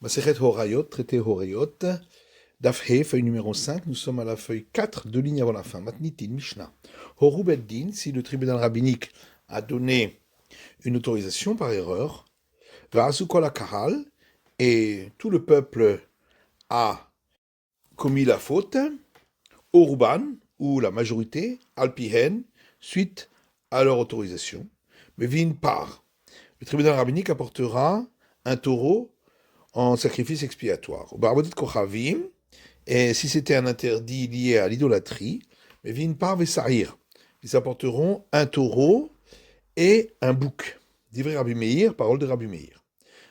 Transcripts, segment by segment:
Masechet Horayot, traité Horayot, Daf He, feuille numéro 5, nous sommes à la feuille 4, deux lignes avant la fin. Matnitin, Mishnah. Horu Beddin, si le tribunal rabbinique a donné une autorisation par erreur, Va'asu kol kahal, et tout le peuple a commis la faute, Oruban, ou la majorité, Alpihen, suite à leur autorisation, mais vin par. Le tribunal rabbinique apportera un taureau en sacrifice expiatoire. Et si c'était un interdit lié à l'idolâtrie, mais vin par vesaïr. Ils apporteront un taureau et un bouc. Divrei Rabbi Meir, parole de Rabbi Meir.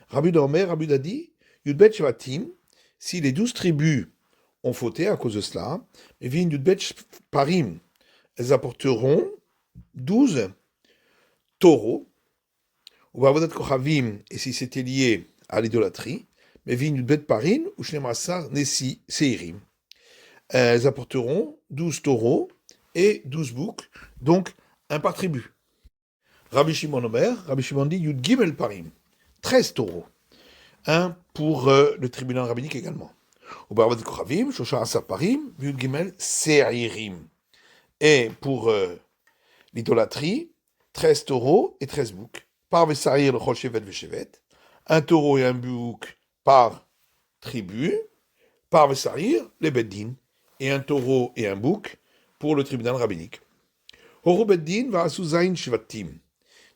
Rabbi Dormer, Rabbi Dadi, Yudbet Shvatim, si les 12 tribus ont fauté à cause de cela, mais vin Yudbet Parim, elles apporteront 12 taureaux. Ou Bavodat Kochavim, et si c'était lié à l'idolâtrie, mais vin Yudbet Parim, ou Shnemassar Nessi Seirim. Elles apporteront 12 taureaux et 12 boucs, donc un par tribu. Rabbi Shimon Omer, Rabbi Shimon dit Yud Gimel Parim, 13 taureaux, un pour le tribunal rabbinique également. Ou Bavodat Kochavim, Shosha Asa Parim, Yud Gimel Seirim. Et pour l'idolâtrie, 13 taureaux et 13 boucs. Par Vesaïr, le Chol Shevet Veshevet, un taureau et un bouc par tribu, par Vesaïr, les Beddin, et un taureau et un bouc pour le tribunal rabbinique. Horu Beddin va à Souzain Shvatim.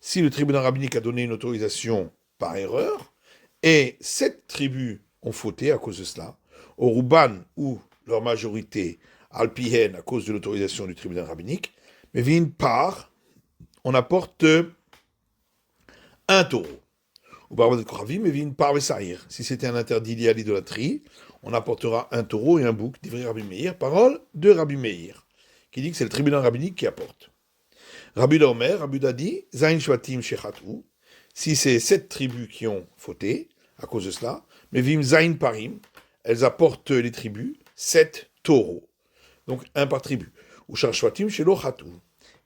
Si le tribunal rabbinique a donné une autorisation par erreur, et 7 tribus ont fauté à cause de cela, Oruban, ou leur majorité, Alpihen, à cause de l'autorisation du tribunal rabbinique, mais vin par, on apporte un taureau. Ou Barbadat Kochavim, mais vin par Vesaïr. Si c'était un interdit lié à l'idolâtrie, on apportera un taureau et un bouc, divrei Rabbi Meir, parole de Rabbi Meir, qui dit que c'est le tribunal rabbinique qui apporte. Rabbi Dormer, Rabbi Dadi, Zain Shvatim Shechatou, si c'est 7 tribus qui ont fauté à cause de cela, mais vim Zain Parim, elles apportent les tribus 7 taureaux, donc un par tribu. Ou Shar Shvatim Shelo Chatou.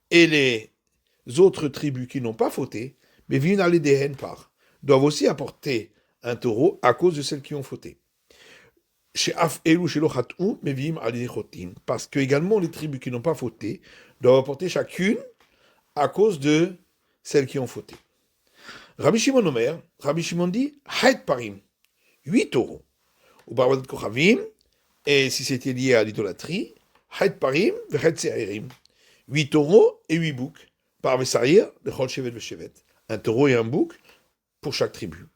Et les autres tribus qui n'ont pas fauté, mais vim Aledehen par, doivent aussi apporter un taureau à cause de celles qui ont fauté. Parce que également les tribus qui n'ont pas fauté doivent apporter chacune à cause de celles qui ont fauté. Rabbi Shimon Omer, Rabbi Shimon dit Haït Parim, 8 taureaux. Ou Barbadat Kochavim, et si c'était lié à l'idolâtrie, Haït Parim, Vechet Seirim, 8 taureaux et 8 boucs. Par Vesaïr, le Chol Shevet Veshevet, un taureau et un bouc pour chaque tribu.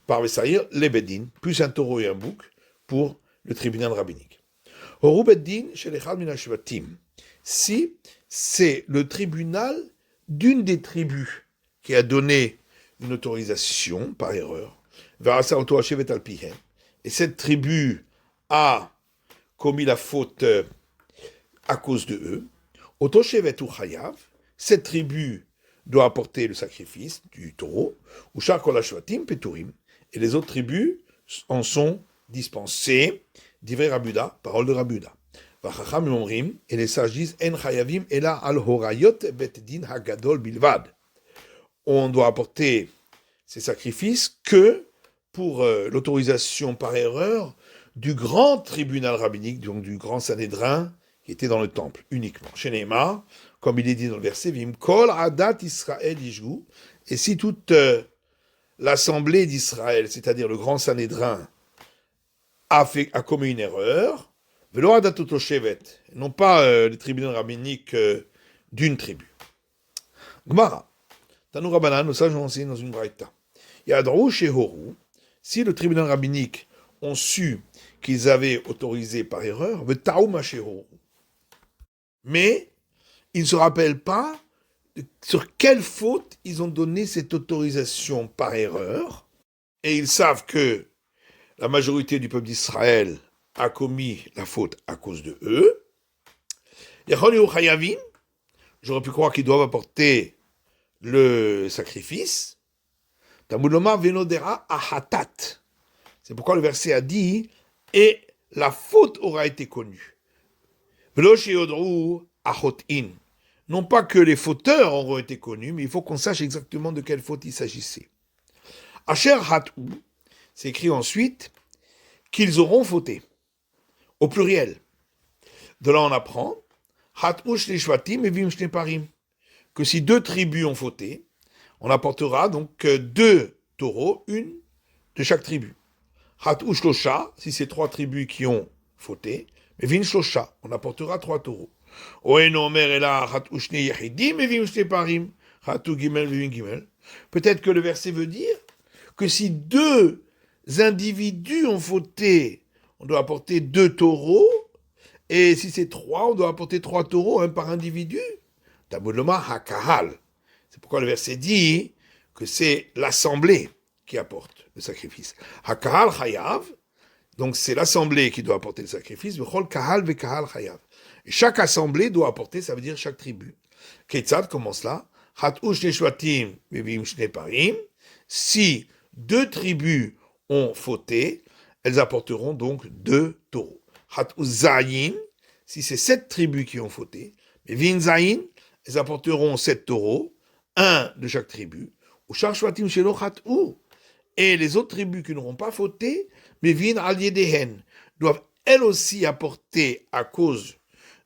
Par Vesaïr, les Beddin, plus un taureau et un bouc pour le tribunal rabbinique. Horu Beddin chez les Chal Min Shvatim. Si c'est le tribunal d'une des tribus qui a donné une autorisation par erreur, et cette tribu a commis la faute à cause de eux, cette tribu doit apporter le sacrifice du taureau, ou Shar Kol HaShvatim Peturim, et les autres tribus en sont dispensées, divrei Rabuda, parole de Rabuda. Et les sages disent En chayavim ela al horayot bet din hagadol bilvad. On doit apporter ces sacrifices que pour l'autorisation par erreur du grand tribunal rabbinique, donc du grand Sanhédrin qui était dans le temple uniquement. Chez Neymar, comme il est dit dans le verset Vim kol adat Israël yishgu, et si toute l'assemblée d'Israël, c'est-à-dire le grand Sanhédrin, a commis une erreur, non pas les tribunaux rabbiniques d'une tribu. Gmara, Tanou Rabbanan, nos sages ont enseigné dans une braïta. Yadrou Shehoru, si le tribunal rabbinique ont su qu'ils avaient autorisé par erreur, Vetaouma Shehoru. Mais ils ne se rappellent pas sur quelle faute ils ont donné cette autorisation par erreur, et ils savent que la majorité du peuple d'Israël a commis la faute à cause de eux. J'aurais pu croire qu'ils doivent apporter le sacrifice. Tamuloma venodera ahatat. C'est pourquoi le verset a dit et la faute aura été connue. Non pas que les fauteurs auront été connus, mais il faut qu'on sache exactement de quelle faute il s'agissait. Asher hatou, c'est écrit ensuite qu'ils auront fauté, au pluriel. De là, on apprend que si 2 tribus ont fauté, on apportera donc 2 taureaux, une de chaque tribu. Si c'est 3 tribus qui ont fauté, on apportera 3 taureaux. Peut-être que le verset veut dire que si 2 individus ont fauté, on doit apporter 2 taureaux, et si c'est 3, on doit apporter 3 taureaux, un par individu. C'est pourquoi le verset dit que c'est l'assemblée qui apporte le sacrifice. Hakahal chayav, donc c'est l'assemblée qui doit apporter le sacrifice. Et chaque assemblée doit apporter, ça veut dire chaque tribu. Ketzad, comment cela? Si 2 tribus ont fauté, elles apporteront donc 2 taureaux. Si c'est 7 tribus qui ont fauté, elles apporteront 7 taureaux, un de chaque tribu. Et les autres tribus qui n'auront pas fauté, doivent elles aussi apporter, à cause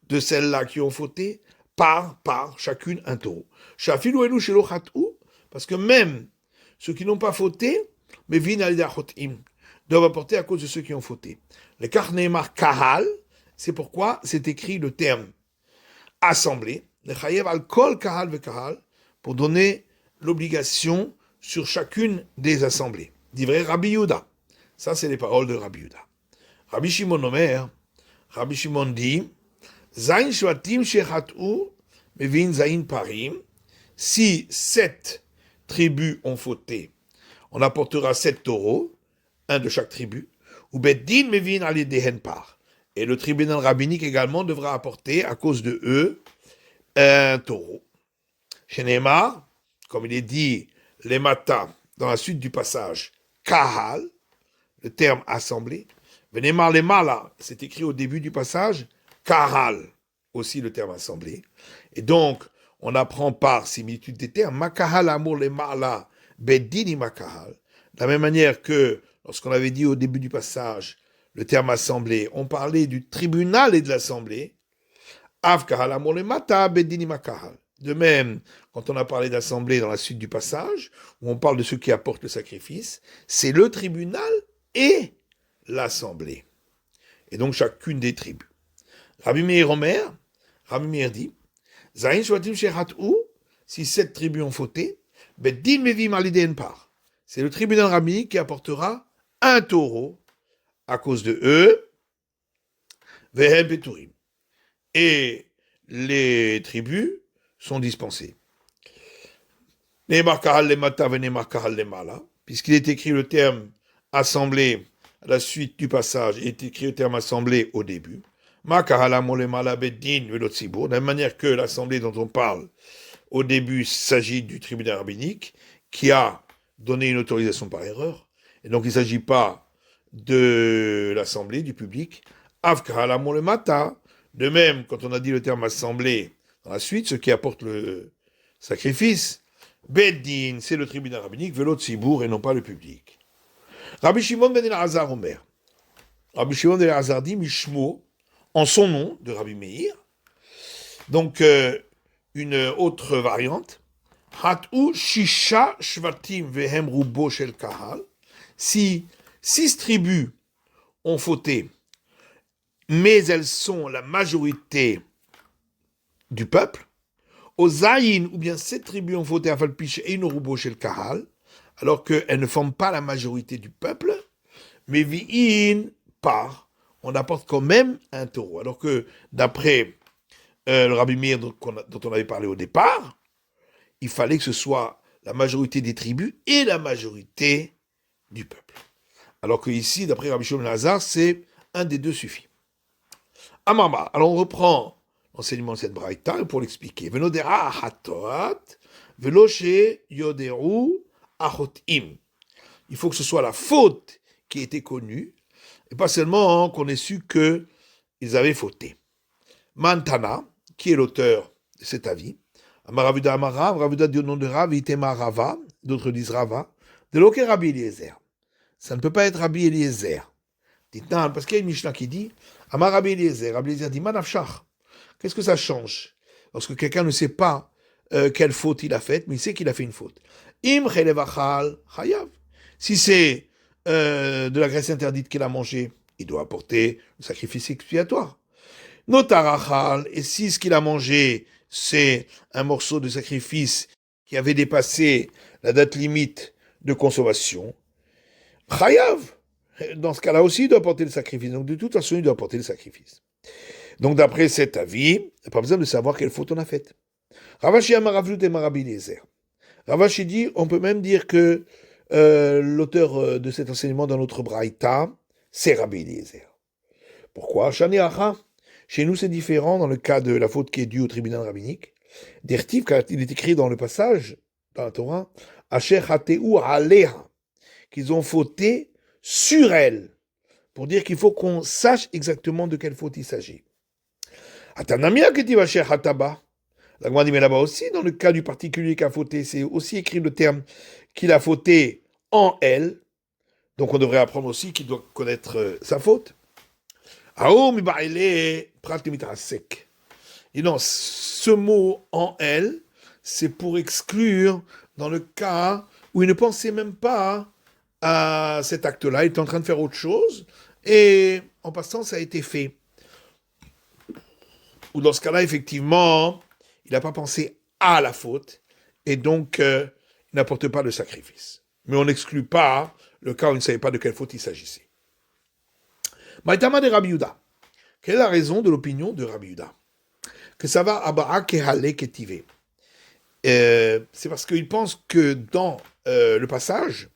de celles-là qui ont fauté, par chacune un taureau. Parce que même ceux qui n'ont pas fauté, doivent apporter à cause de ceux qui ont fauté. Le karneemar kahal, c'est pourquoi c'est écrit le terme assemblée, le chayev al kol kahal ve kahal, pour donner l'obligation sur chacune des assemblées. Divrei Rabbi Yehuda. Ça, c'est les paroles de Rabbi Yehuda. Rabbi Shimon Omer, Rabbi Shimon dit, Zain shvatim shechat'u, mevin zain parim. Si 7 tribus ont fauté, on apportera 7 taureaux, un de chaque tribu, ou beddin mevin alidehen par. Et le tribunal rabbinique également devra apporter, à cause de eux, un taureau. Chez Neymar, comme il est dit, les matins, dans la suite du passage, kahal, le terme assemblée, Venemar les mala, c'est écrit au début du passage, kahal, aussi le terme assemblée. Et donc, on apprend par similitude des termes, makahal amour les mala, beddini makahal, de la même manière que, lorsqu'on avait dit au début du passage, le terme assemblée, on parlait du tribunal et de l'assemblée, av kahal amour les mata, beddini makahal. De même, quand on a parlé d'assemblée dans la suite du passage, où on parle de ceux qui apportent le sacrifice, c'est le tribunal et l'assemblée. Et donc chacune des tribus. Rabbi Meir Omer, Rabbi Meir dit, Zayin shvatim shechat'u, si 7 tribus ont fauté, beddin mevim alidehen par. C'est le tribunal rabbinique qui apportera un taureau à cause de eux, vehem beturim. Et les tribus sont dispensés. Puisqu'il est écrit le terme assemblée à la suite du passage, il est écrit le terme assemblée au début. De la même manière que l'assemblée dont on parle au début s'agit du tribunal rabbinique qui a donné une autorisation par erreur. Et donc il ne s'agit pas de l'assemblée, du public. De même, quand on a dit le terme assemblée, dans la suite, ceux qui apportent le sacrifice, Beddin, c'est le tribunal rabbinique, Velo Tzibour, et non pas le public. Rabbi Shimon ben Elazar Omer. Rabbi Shimon ben Elazar dit, Mishmo, en son nom, de Rabbi Meir. Donc, une autre variante. Hat'u Shisha Shvatim Vehem Rubo Shel Kahal. Si 6 tribus ont fauté, mais elles sont la majorité du peuple, aux Zayin, ou bien 7 tribus ont fauté à Falpiche et une Rubo chez le Kahal, alors qu'elles ne forment pas la majorité du peuple, mais Vi'in par, on apporte quand même un taureau. Alors que d'après le Rabbi Meir dont on avait parlé au départ, il fallait que ce soit la majorité des tribus et la majorité du peuple. Alors que ici, d'après Rabbi Shimon ben Elazar, c'est un des deux suffit. Amama, alors on reprend l'enseignement de cette braïta pour l'expliquer. Venodera ahatot, veloche yoderu ahotim. Il faut que ce soit la faute qui ait été connue, et pas seulement qu'on ait su qu'ils avaient fauté. Mantana, qui est l'auteur de cet avis, Amaravuda Amara, Ravuda dit au nom de Rav, Itema Rava, d'autres disent Rava, de l'Oké Rabbi Eliezer. Ça ne peut pas être Rabbi Eliezer. Titnan, parce qu'il y a une Mishnah qui dit, Amar Rabbi Eliezer dit, Manafshach. Qu'est-ce que ça change? Lorsque quelqu'un ne sait pas quelle faute il a faite, mais il sait qu'il a fait une faute. Im chelevachal chayav. Si c'est de la graisse interdite qu'il a mangée, il doit apporter le sacrifice expiatoire. Notarachal, et si ce qu'il a mangé, c'est un morceau de sacrifice qui avait dépassé la date limite de consommation, chayav. Dans ce cas-là aussi, il doit apporter le sacrifice. Donc, de toute façon, il doit apporter le sacrifice. Donc, d'après cet avis, il n'y a pas besoin de savoir quelle faute on a faite. Ravashi Amaravlut et Marabi Eliezer. Ravashi dit, on peut même dire que l'auteur de cet enseignement dans notre Braïta, c'est Rabbi Eliezer. Pourquoi? Shani Acha. Chez nous, c'est différent dans le cas de la faute qui est due au tribunal rabbinique. Dertiv, car il est écrit dans le passage, dans la Torah, Asher Hateu Aleha, qu'ils ont fauté sur elle, pour dire qu'il faut qu'on sache exactement de quelle faute il s'agit. Atanamia Ketiv Asher Hataba. La Gemara dit, mais là-bas aussi, dans le cas du particulier qui a fauté, c'est aussi écrit le terme qu'il a fauté en elle. Donc on devrait apprendre aussi qu'il doit connaître sa faute. Et non, ce mot en elle, c'est pour exclure dans le cas où il ne pensait même pas à cet acte-là, il était en train de faire autre chose, et en passant, ça a été fait. Ou dans ce cas-là, effectivement, il n'a pas pensé à la faute, et donc il n'apporte pas de sacrifice. Mais on n'exclut pas le cas où il ne savait pas de quelle faute il s'agissait. Maïtama de Rabbi Yehuda. Quelle est la raison de l'opinion de Rabbi Yehuda? Que ça va aba'a kehale ketive. C'est parce qu'il pense que dans le passage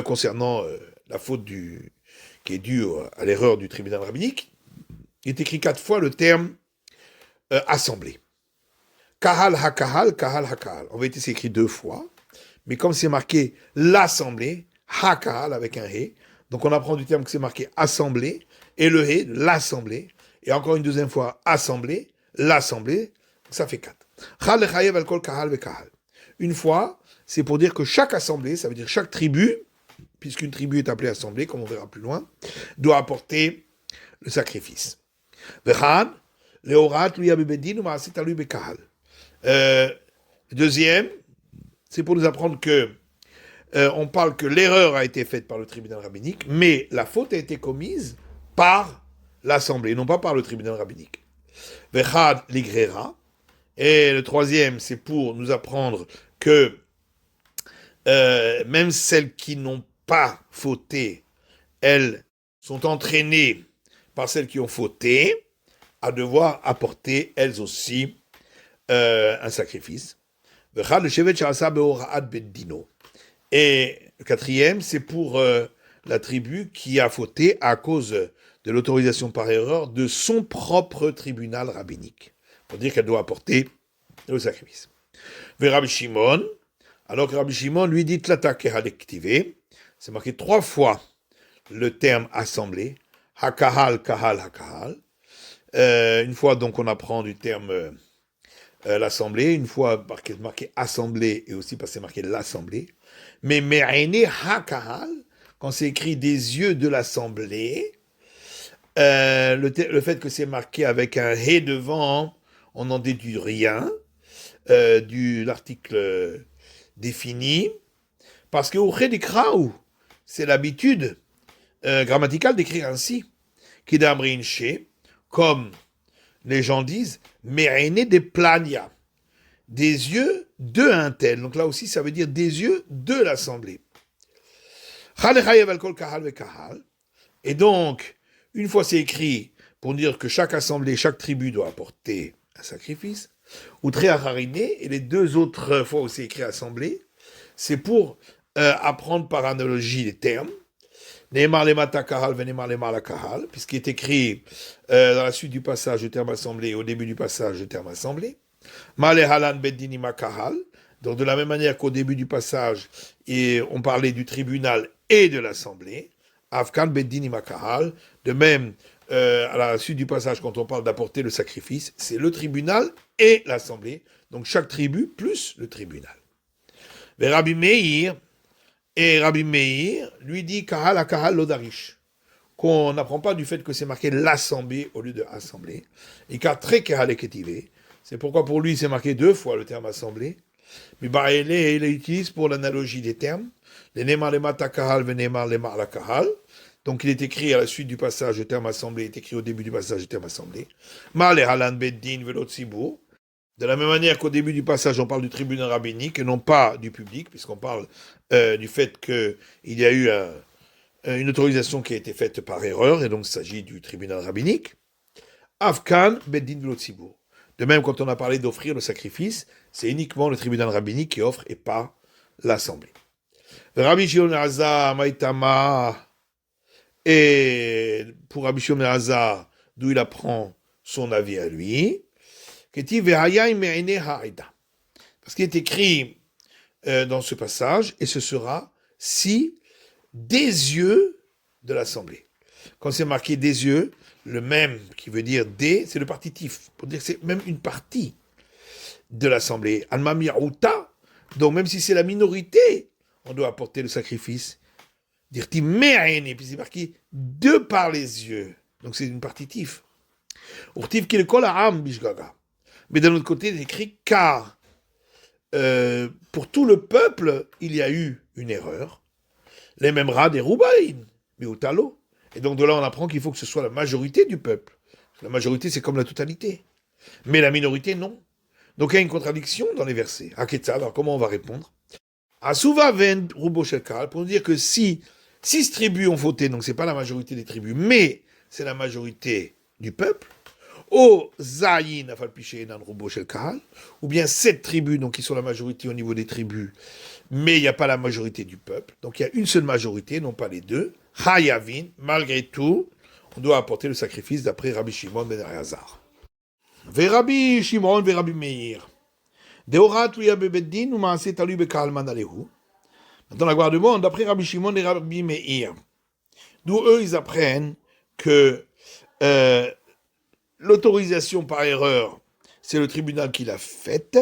concernant la faute qui est due à l'erreur du tribunal rabbinique, il est écrit 4 fois le terme assemblée. Kahal hakahal, kahal hakahal. En vérité, c'est écrit 2 fois, mais comme c'est marqué l'assemblée, hakahal avec un he, donc on apprend du terme que c'est marqué assemblée, et le he, l'assemblée, et encore une deuxième fois assemblée, l'assemblée, ça fait 4. Chal lechayev al kol kahal ve kahal. Une fois, c'est pour dire que chaque assemblée, ça veut dire chaque tribu, puisqu'une tribu est appelée assemblée, comme on verra plus loin, doit apporter le sacrifice. Vechan, leorat luya bebedin ou maasit alu bekahal. Deuxième, c'est pour nous apprendre que on parle que l'erreur a été faite par le tribunal rabbinique, mais la faute a été commise par l'assemblée, non pas par le tribunal rabbinique. Vechad l'igrera. Et le troisième, c'est pour nous apprendre que même celles qui n'ont pas fauté, elles sont entraînées par celles qui ont fauté à devoir apporter elles aussi un sacrifice. Vechad le shevet sha'asa be'ora'at beddino. Et le quatrième, c'est pour la tribu qui a fauté à cause de l'autorisation par erreur de son propre tribunal rabbinique. Pour dire qu'elle doit apporter le sacrifice. Ve Rabbi Shimon, alors que Rabbi Shimon lui dit Tlata kehadektive, c'est marqué 3 fois le terme assemblée, hakahal, kahal, hakahal. Une fois donc on apprend du terme l'assemblée, une fois marqué assemblée et aussi parce que c'est marqué l'assemblée. Mais me'ene hakahal, quand c'est écrit des yeux de l'assemblée, le fait que c'est marqué avec un he devant, on n'en déduit rien de l'article défini, parce que au Chedikraou, c'est l'habitude grammaticale d'écrire ainsi, Kidamrinche, comme les gens disent, me'ene de plania, des yeux de un tel. Donc là aussi, ça veut dire des yeux de l'assemblée. Et donc, une fois c'est écrit pour dire que chaque assemblée, chaque tribu doit apporter un sacrifice, ou très hariné, et les 2 autres fois où c'est écrit assemblée, c'est pour apprendre par analogie les termes. Neymar le mata kahal, venemar le mala kahal, puisqu'il est écrit dans la suite du passage le terme assemblée, et au début du passage le terme assemblée. Male halan beddinima kahal, donc de la même manière qu'au début du passage, on parlait du tribunal et de l'assemblée. Afkan beddinima kahal, de même à la suite du passage, quand on parle d'apporter le sacrifice, c'est le tribunal et l'assemblée, donc chaque tribu plus le tribunal. Mais Rabbi Meir lui dit kahal a kahal lodarish. qu'on n'apprend pas du fait que c'est marqué l'assemblée au lieu de assemblée. Et car très kéhaleketivé, c'est pourquoi pour lui c'est marqué 2 fois le terme assemblée. Mais bah, il utilise pour l'analogie des termes. Les Neymar les matakahal, Venemar les malakahal. Donc il est écrit à la suite du passage, le terme assemblée est écrit au début du passage, le terme assemblée. Mal et halan beddin velotzibur. De la même manière qu'au début du passage, on parle du tribunal rabbinique et non pas du public, puisqu'on parle du fait qu'il y a eu une autorisation qui a été faite par erreur, et donc il s'agit du tribunal rabbinique. Afkan beddin velotzibur. De même, quand on a parlé d'offrir le sacrifice, c'est uniquement le tribunal rabbinique qui offre et pas l'assemblée. Rabbi Shimon ben Elazar, Maïtama, et pour Rabbi Shimon ben Elazar, d'où il apprend son avis à lui, parce qu'il est écrit dans ce passage, et ce sera si des yeux de l'assemblée. Quand c'est marqué des yeux, le même qui veut dire des, c'est le partitif, pour dire que c'est même une partie de l'assemblée. Alma mi'outa, donc même si c'est la minorité, on doit apporter le sacrifice. Dire-t-il me'aini, puis c'est marqué de par les yeux. Donc c'est une partitif. Urtiv qui le colle à am bishgaga. Mais d'un autre côté, il est écrit car pour tout le peuple, il y a eu une erreur. Les mêmes rats des Roubaïn, mais au talo. Et donc de là, on apprend qu'il faut que ce soit la majorité du peuple. La majorité, c'est comme la totalité. Mais la minorité, non. Donc il y a une contradiction dans les versets. Aketza, alors comment on va répondre? Asuva ven rubo shekal, pour nous dire que si 6 tribus ont voté, donc c'est pas la majorité des tribus, mais c'est la majorité du peuple, ou zayin afalpiché nan rubo shekal, ou bien 7 tribus, donc qui sont la majorité au niveau des tribus, mais il n'y a pas la majorité du peuple, donc il y a une seule majorité, non pas les deux. Hayavin, malgré tout, on doit apporter le sacrifice d'après Rabbi Shimon ben Elazar. Rabbi Shimon, Rabbi Meir. Deorat lui bebeddin ou maaseh talu bekalman alehu. Dans la gloire du monde, d'après Rabbi Shimon et Rabbi Meir, d'où eux ils apprennent que l'autorisation par erreur, c'est le tribunal qui l'a faite,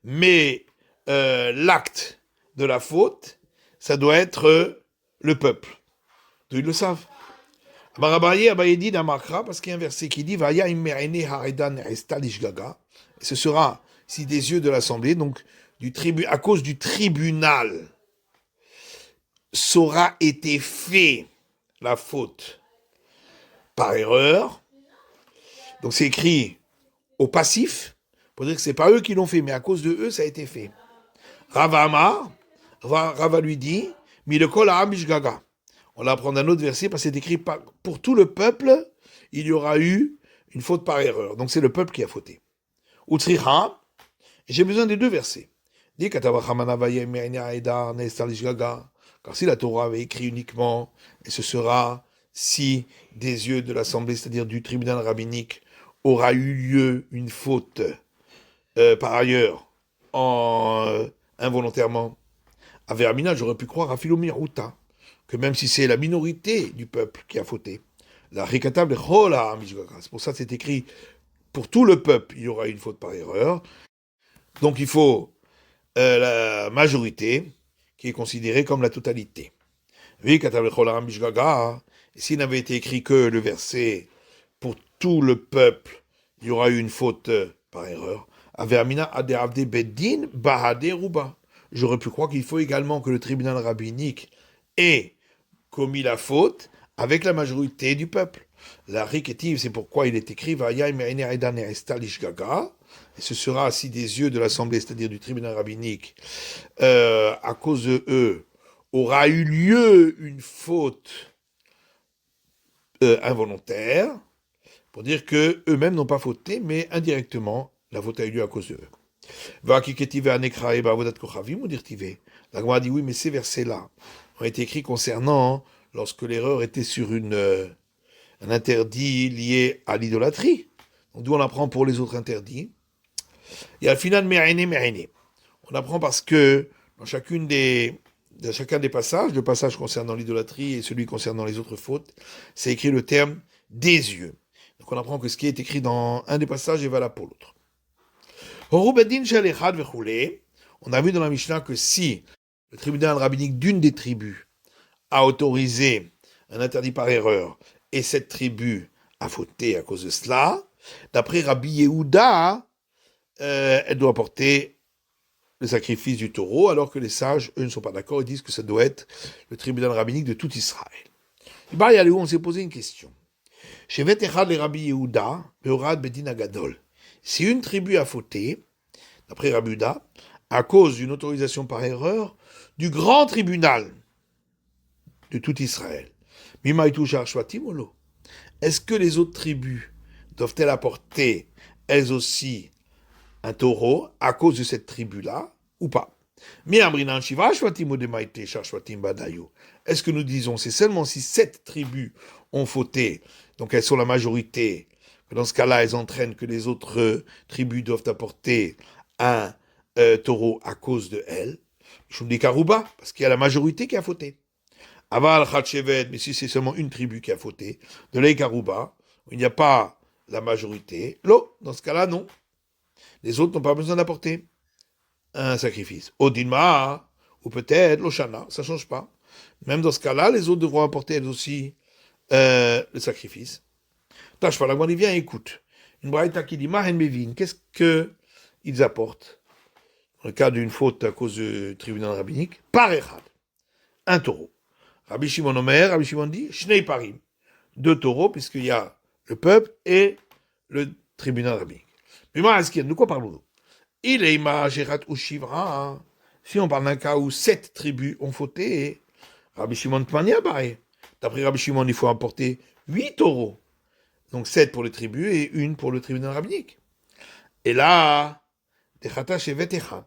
mais l'acte de la faute, ça doit être le peuple. D'où ils le savent. Abaye dit dans Makra, parce qu'il y a un verset qui dit Vaya immerene haredan estalish gaga. Ce sera si des yeux de l'assemblée, donc à cause du tribunal, s'aura été fait la faute par erreur. Donc c'est écrit au passif, pour dire que c'est pas eux qui l'ont fait, mais à cause de eux, ça a été fait. Rava lui dit Milekol ha'amish gaga. On l'apprend d'un autre verset parce que c'est écrit pour tout le peuple, il y aura eu une faute par erreur. Donc c'est le peuple qui a fauté. Utsriha, j'ai besoin des 2 versets. Car si la Torah avait écrit uniquement, et ce sera si des yeux de l'assemblée, c'est-à-dire du tribunal rabbinique, aura eu lieu une faute par ailleurs, involontairement, avec Amina, j'aurais pu croire à Philomiruta, que même si c'est la minorité du peuple qui a fauté, la rikatab c'est pour ça que c'est écrit pour tout le peuple, il y aura une faute par erreur. Donc il faut la majorité qui est considérée comme la totalité. Oui, et s'il n'avait été écrit que le verset pour tout le peuple, il y aura eu une faute par erreur. J'aurais pu croire qu'il faut également que le tribunal rabbinique ait commis la faute avec la majorité du peuple. La riketiv, c'est pourquoi il est écrit et ce sera si des yeux de l'assemblée, c'est-à-dire du tribunal rabbinique, à cause de eux, aura eu lieu une faute involontaire, pour dire que eux-mêmes n'ont pas fauté, mais indirectement, la faute a eu lieu à cause de eux. La Gemara dit oui, mais ces versets-là ont été écrits concernant lorsque l'erreur était sur un interdit lié à l'idolâtrie. Donc d'où on apprend pour les autres interdits. Et al final, on apprend parce que dans chacun des passages, le passage concernant l'idolâtrie et celui concernant les autres fautes, c'est écrit le terme des yeux. Donc on apprend que ce qui est écrit dans un des passages est valable pour l'autre. On a vu dans la Mishnah que si le tribunal rabbinique d'une des tribus a autorisé un interdit par erreur, et cette tribu a fauté à cause de cela, d'après Rabbi Yehuda, elle doit apporter le sacrifice du taureau, alors que les sages, eux, ne sont pas d'accord, ils disent que ça doit être le tribunal rabbinique de tout Israël. Et bah, il y a là où on s'est posé une question. Chez Vetechad les Rabbi Yehuda, Beorad Bedin Agadol. Si une tribu a fauté, d'après Rabbi Yehuda, à cause d'une autorisation par erreur du grand tribunal de tout Israël, Mimaitu Shvatim ou lo? Est-ce que les autres tribus doivent-elles apporter, elles aussi, un taureau à cause de cette tribu-là, ou pas? Est-ce que nous disons, c'est seulement si 7 tribus ont fauté, donc elles sont la majorité, que dans ce cas-là, elles entraînent que les autres tribus doivent apporter un taureau à cause de elles? Je me dis Karouba, parce qu'il y a la majorité qui a fauté. Aval Khatchevet, mais si c'est seulement une tribu qui a fauté, de l'Ekarouba, il n'y a pas la majorité, dans ce cas-là, non. Les autres n'ont pas besoin d'apporter un sacrifice. Odinma, ou peut-être l'Oshana, ça ne change pas. Même dans ce cas-là, les autres devront apporter elles aussi le sacrifice. Tâche pas, la il vient, écoute. Une braïta qui dit Mahen Mevin, qu'est-ce qu'ils apportent dans le cas d'une faute à cause du tribunal rabbinique? Par Echad, un taureau. Rabbi Shimon Omer, Rabbi Shimon dit Shnei Parim, 2 taureaux, puisqu'il y a le peuple et le tribunal rabbinique. Mais moi, de quoi parlons-nous? Il est Gerat ou Shivra. Si on parle d'un cas où 7 tribus ont fauté, Rabbi Shimon Tmania Baé. D'après Rabbi Shimon, il faut apporter 8 taureaux. Donc 7 pour les tribus et 1 pour le tribunal rabbinique. Et là, Techata Shevet Echat.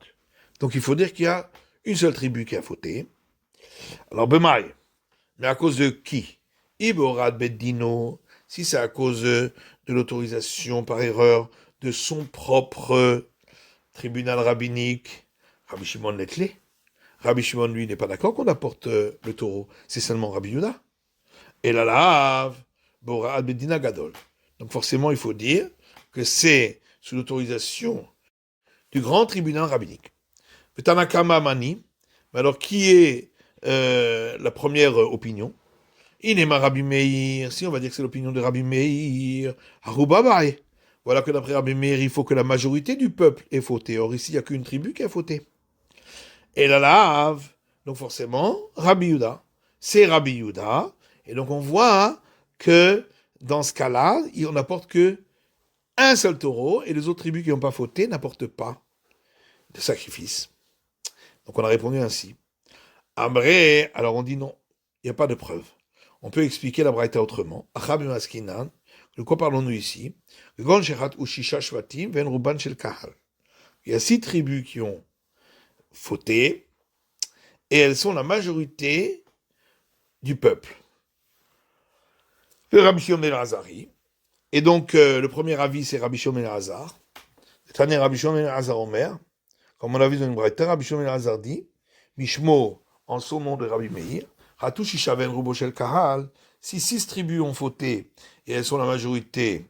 Donc il faut dire qu'il y a une seule tribu qui a fauté. Alors Bemaï, mais à cause de qui? Iborad Beddino, si c'est à cause de l'autorisation par erreur de son propre tribunal rabbinique, Rabbi Shimon Letlé. Rabbi Shimon, lui, n'est pas d'accord qu'on apporte le taureau. C'est seulement Rabbi Yehuda. Et la lave, Borad Bedina Gadol. Donc forcément, il faut dire que c'est sous l'autorisation du grand tribunal rabbinique. Tanakama Mani, mais alors qui est la première opinion? Inema Rabbi Meir, si on va dire que c'est l'opinion de Rabbi Meir, Harubabaï. Voilà que d'après Rabbi Meir, il faut que la majorité du peuple ait fauté. Or ici, il n'y a qu'une tribu qui a fauté. Et la lave, donc forcément, Rabbi Yehuda. C'est Rabbi Yehuda. Et donc on voit que dans ce cas-là, on n'apporte que un seul taureau et les autres tribus qui n'ont pas fauté n'apportent pas de sacrifice. Donc on a répondu ainsi. Amré, alors on dit non, il n'y a pas de preuve. On peut expliquer la braïta autrement. Achab Maskinan, de quoi parlons-nous ici? Il y a 6 tribus qui ont fauté, et elles sont la majorité du peuple. Le Rabbi Shimon ben Azari, et donc le premier avis c'est Rabbi Shimon ben Azar. Le dernier Rabbi Shimon ben Azar Omer, comme on a vu dans une braïta, Rabbi Shimon ben Azar dit, Mishmo, en son nom de Rabbi Meir, Hatou Shishaven Ruboshel Kahal, si 6 tribus ont fauté, et elles sont la majorité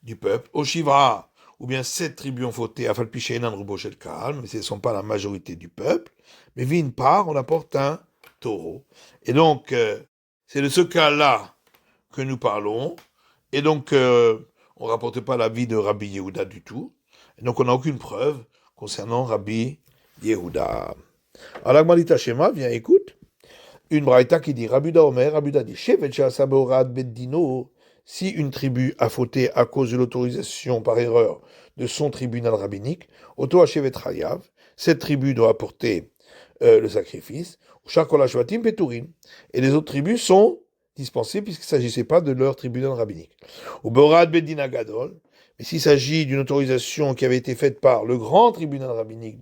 du peuple, Oshivra, ou bien 7 tribus ont fauté, Afal Pishénan Ruboshel Kahal, mais ce ne sont pas la majorité du peuple, mais vine part, on apporte un taureau. Et donc, c'est de ce cas-là que nous parlons, et donc, on ne rapporte pas l'avis de Rabbi Yehuda du tout, et donc on n'a aucune preuve concernant Rabbi Yehuda. Alors la Gmalita Shema, viens, écoute. Une braïta qui dit Rabbi Yehuda Omer, Rabbi Yehuda dit Shevet Sheasaborad Beddino, si une tribu a fauté à cause de l'autorisation par erreur de son tribunal rabbinique, Oto Shevet Chayav, cette tribu doit apporter le sacrifice, Shakol Shvatim Peturin, et les autres tribus sont dispensées puisqu'il ne s'agissait pas de leur tribunal rabbinique. Ou Borad Beddin Agadol, mais s'il s'agit d'une autorisation qui avait été faite par le grand tribunal rabbinique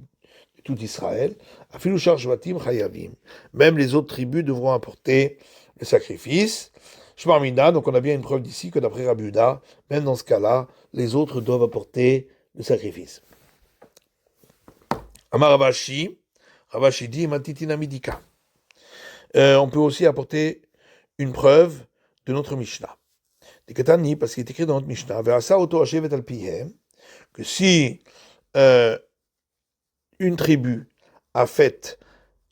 de tout Israël, Afilu Shvatim Chayavim, même les autres tribus devront apporter le sacrifice. Shmarmina, donc on a bien une preuve d'ici que d'après Rabbi Yehuda, même dans ce cas-là, les autres doivent apporter le sacrifice. Amar Ravashi, Ravashi dit Matitina Midika. On peut aussi apporter une preuve de notre Mishnah. Dekatani, parce qu'il est écrit dans notre Mishnah, Ve'asa oto hashevet al pihem, que si une tribu a fait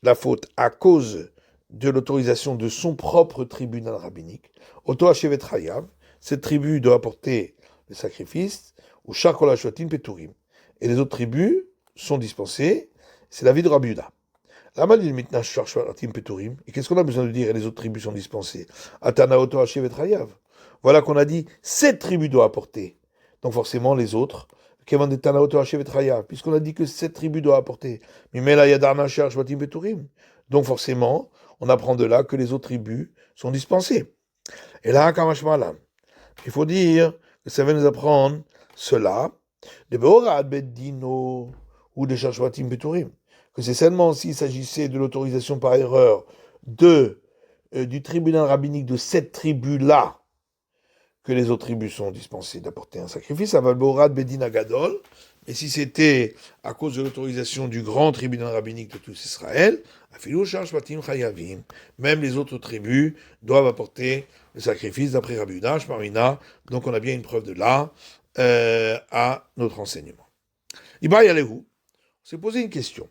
la faute à cause de l'autorisation de son propre tribunal rabbinique, Oto Hashevet Chayav, cette tribu doit apporter le sacrifice, ou Shakol Hashvatim Peturim. Et les autres tribus sont dispensées, c'est l'avis de Rabbi Yehuda. Et qu'est-ce qu'on a besoin de dire? Et les autres tribus sont dispensées. Atana Oto Hashevet Chayav. Voilà qu'on a dit, cette tribu doit apporter. Donc forcément, les autres, puisqu'on a dit que cette tribu doit apporter. Donc forcément, on apprend de là que les autres tribus sont dispensées. Et là, il faut dire que ça va nous apprendre cela, de Beorad Beddino ou de Shashvatim Beturim, que c'est seulement s'il s'agissait de l'autorisation par erreur du tribunal rabbinique de cette tribu-là, que les autres tribus sont dispensées d'apporter un sacrifice, Aval Beorad Beddin Agadol, et si c'était à cause de l'autorisation du grand tribunal rabbinique de tous Israël, même les autres tribus doivent apporter le sacrifice d'après Rabbi Yehuda, Shmarina. Donc on a bien une preuve de là à notre enseignement. Iba Yalehu, on s'est posé une question.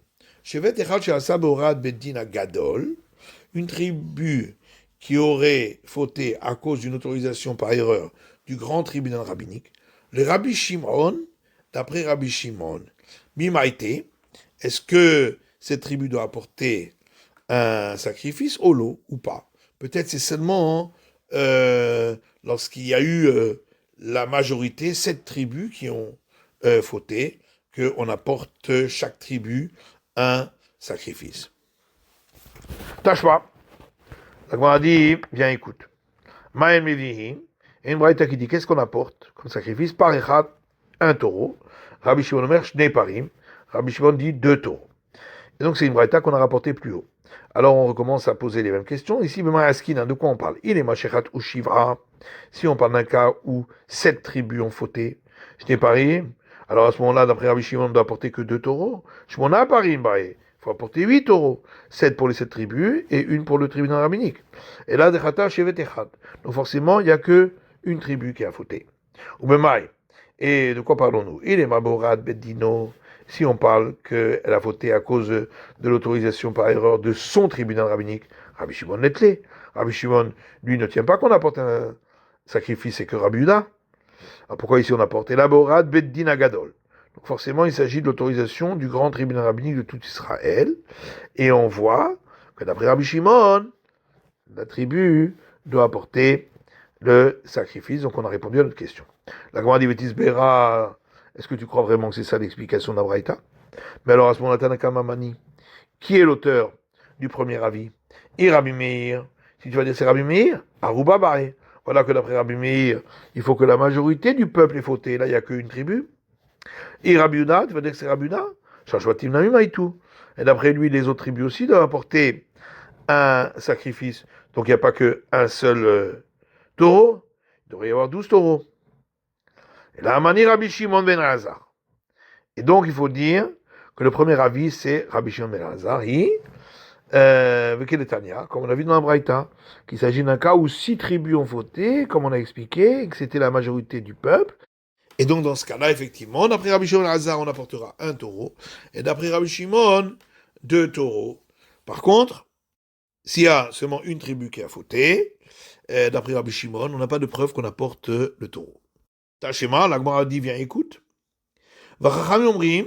Une tribu qui aurait fauté à cause d'une autorisation par erreur du grand tribunal rabbinique, le Rabbi Shimon, d'après Rabbi Shimon, Mimaïté, est-ce que cette tribu doit apporter un sacrifice au lot ou pas? Peut-être c'est seulement lorsqu'il y a eu la majorité, 7 tribus qui ont fauté, qu'on apporte chaque tribu un sacrifice. Tâche pas. La Gemara dit, viens écoute. Ma'en Mevihin, et une braïta qui dit, qu'est-ce qu'on apporte comme sacrifice? Par echad, un taureau. Rabbi Shimon Omer, Shnei Parim. Rabbi Shimon dit 2 taureaux. Et donc c'est une braïta qu'on a rapportée plus haut. Alors on recommence à poser les mêmes questions. Ici, de quoi on parle? Il est Mashechat ou Shivra. Si on parle d'un cas où 7 tribus ont fauté, Shnei Parim. Alors à ce moment-là, d'après Rabbi Shimon, on ne doit apporter que 2 taureaux. Shimon a Parim, il faut apporter 8 taureaux. 7 pour les 7 tribus et 1 pour le tribunal rabbinique. Et là, Dechata Shevet Echad. Donc forcément, il n'y a que une tribu qui a fauté. Ou Bemaï. Et de quoi parlons-nous? Il est Maborad Beddino. Si on parle qu'elle a fauté à cause de l'autorisation par erreur de son tribunal rabbinique, Rabbi Shimon Netlé. Rabbi Shimon, lui, ne tient pas qu'on apporte un sacrifice, c'est que Rabbi Yehuda. Alors pourquoi ici on apporte Elaborad Beddin Agadol? Donc forcément, il s'agit de l'autorisation du grand tribunal rabbinique de tout Israël. Et on voit que d'après Rabbi Shimon, la tribu doit apporter le sacrifice. Donc on a répondu à notre question. La Gemara dit Betis Bera, est-ce que tu crois vraiment que c'est ça l'explication d'Abraïta? Mais alors à ce moment-là, Tanaka Mamani, qui est l'auteur du premier avis? Et Rabbi Meir. Si tu vas dire c'est Rabbi Meir, Aruba Baé. Voilà que d'après Rabbi Meir, il faut que la majorité du peuple ait fauté. Là, il n'y a qu'une tribu. Et Rabbi Yehuda, tu vas dire que c'est Rabbi Yehuda? Shashvatim Namim Haïtou. Et d'après lui, les autres tribus aussi doivent apporter un sacrifice. Donc il n'y a pas qu'un seul taureau. Il devrait y avoir 12 taureaux. Et là, Amani Rabbi Shimon ben Elazar. Et donc il faut dire que le premier avis, c'est Rabbi Shimon ben Elazar. Comme on a vu dans la Braïta, qu'il s'agit d'un cas où 6 tribus ont voté, comme on a expliqué, que c'était la majorité du peuple. Et donc dans ce cas-là, effectivement, d'après Rabbi Shimon ben Elazar, on apportera un taureau, et d'après Rabbi Shimon, 2 taureaux. Par contre, s'il y a seulement une tribu qui a fauté, d'après Rabbi Shimon, on n'a pas de preuve qu'on apporte le taureau. Tachema, la Gemara dit, viens, écoute. Vachacham Yomrim,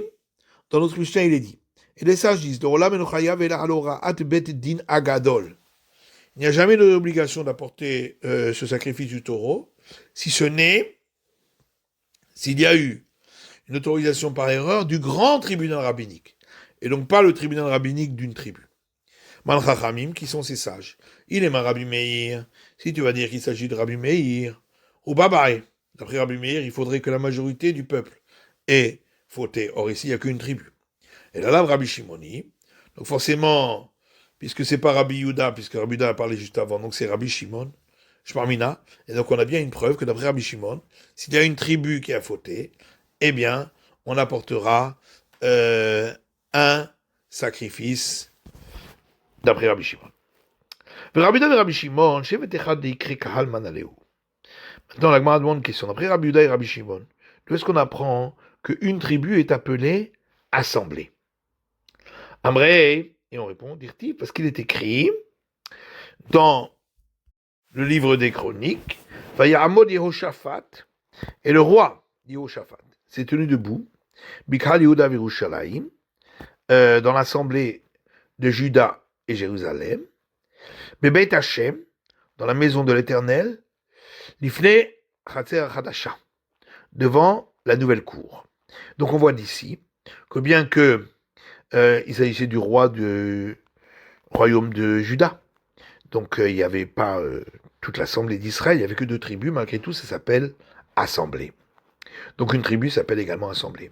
dans notre Mishnah, il est dit, et les sages disent, din agadol. Il n'y a jamais d'obligation d'apporter ce sacrifice du taureau, si ce n'est s'il y a eu une autorisation par erreur du grand tribunal rabbinique, et donc pas le tribunal rabbinique d'une tribu. Malchachamim, qui sont ces sages. Il est ma Rabbi Meir. Si tu vas dire qu'il s'agit de Rabbi Meir, ou Babaï. D'après Rabbi Meir, il faudrait que la majorité du peuple ait fauté. Or ici, il n'y a qu'une tribu. Et là, Rabbi Shimoni. Donc forcément, puisque c'est pas Rabbi Yehuda, puisque Rabbi Yehuda a parlé juste avant, donc c'est Rabbi Shimon, Shmarmina. Et donc on a bien une preuve que d'après Rabbi Shimon, s'il y a une tribu qui a fauté, eh bien, on apportera un sacrifice d'après Rabbi Shimon. Rabbi Yehuda et Rabbi Shimon, maintenant, la Gemara demande une question. D'après Rabbi Yehuda et Rabbi Shimon, d'où est-ce qu'on apprend qu'une tribu est appelée assemblée? Amrei, et on répond, dirti, parce qu'il est écrit, dans le livre des Chroniques, Vayamod Yehoshaphat, et le roi Yehoshaphat s'est tenu debout, Bikhal Yehuda Virushalayim, dans l'assemblée de Juda et Jérusalem, Bebeit Hashem, dans la maison de l'Éternel, Lifne Chatzer Hadasha, devant la nouvelle cour. Donc on voit d'ici que bien que il s'agissait du roi du royaume de Juda, donc il n'y avait pas toute l'assemblée d'Israël, il n'y avait que 2 tribus, malgré tout ça s'appelle assemblée. Donc une tribu s'appelle également assemblée.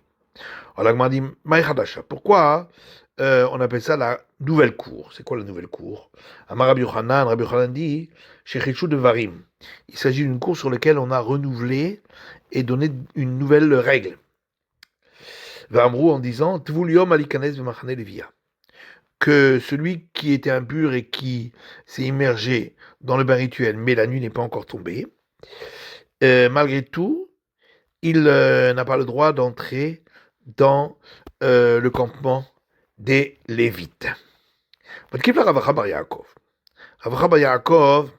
Alors l'Agma dit Maïchadasha, pourquoi on appelle ça la nouvelle cour? C'est quoi la nouvelle cour? Amar Rabbi Yochanan dit Shechichu de Varim. Il s'agit d'une cour sur laquelle on a renouvelé et donné une nouvelle règle. Vamrou en disant Tvuliom alikanes v'machane levia, que celui qui était impur et qui s'est immergé dans le bain rituel, mais la nuit n'est pas encore tombée, malgré tout, il n'a pas le droit d'entrer dans le campement des Lévites. Rav Yaakov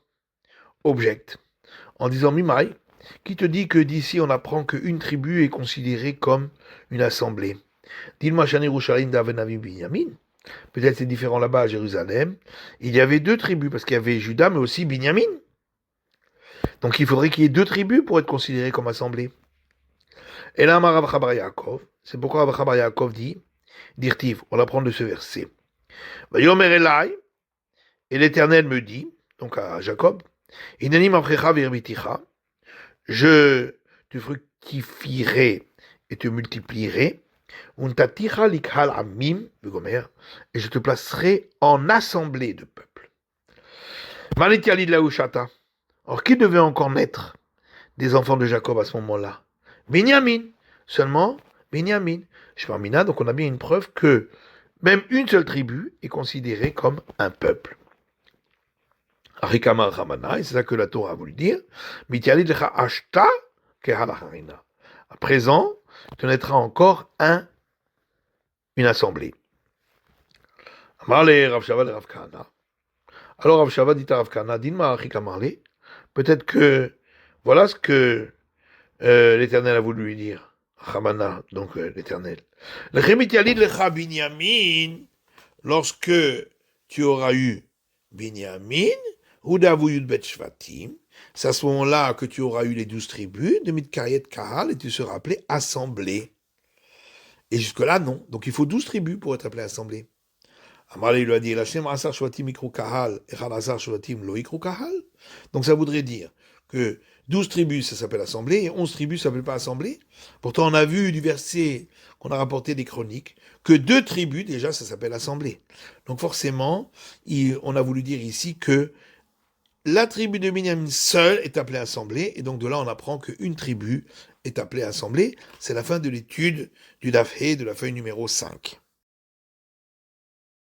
objecte en disant Mimai, qui te dit que d'ici on apprend qu'une tribu est considérée comme une assemblée? Peut-être c'est différent là-bas à Jérusalem. Il y avait 2 tribus, parce qu'il y avait Juda, mais aussi Binyamin. Donc il faudrait qu'il y ait 2 tribus pour être considérés comme assemblée. Et là, Rav Yaakov, c'est pourquoi Rav Yaakov dit, Dirtiv, on apprend de ce verset. Vayomer Elai, et l'Éternel me dit, donc à Jacob, Inani mafrecha verbiticha, je te fructifierai et te multiplierai, untaticha likhal amim, et je te placerai en assemblée de peuples. Manitiali de la Ushata. Or, qui devait encore naître des enfants de Jacob à ce moment-là? Binyamin, seulement Binyamin. Shmarmina, donc on a bien une preuve que même une seule tribu est considérée comme un peuple. Arikamar Ramana, et c'est ça que la Torah a voulu dire. Mitiali lecha ashta kehalacharina. À présent, tu naîtras encore une assemblée. Amarle Rav Shava le Rav Kahana. Alors Rav Shava dit à Rav Kahana, dis-moi Arikamarle, peut-être que voilà ce que l'Éternel a voulu lui dire. Ramana, donc l'Éternel. Lorsque tu auras eu Binyamin, c'est à ce moment-là que tu auras eu les 12 tribus de Midkariet Kahal et tu seras appelé assemblée. Et jusque-là, non. Donc il faut 12 tribus pour être appelé assemblée. Amalé lui a dit, donc ça voudrait dire que 12 tribus, ça s'appelle assemblée, et 11 tribus, ça s'appelle pas assemblée. Pourtant, on a vu du verset qu'on a rapporté des chroniques, que 2 tribus, déjà, ça s'appelle assemblée. Donc forcément, on a voulu dire ici que la tribu de Binyamin seule est appelée assemblée, et donc de là, on apprend qu'une tribu est appelée assemblée. C'est la fin de l'étude du Daf He, de la feuille numéro 5.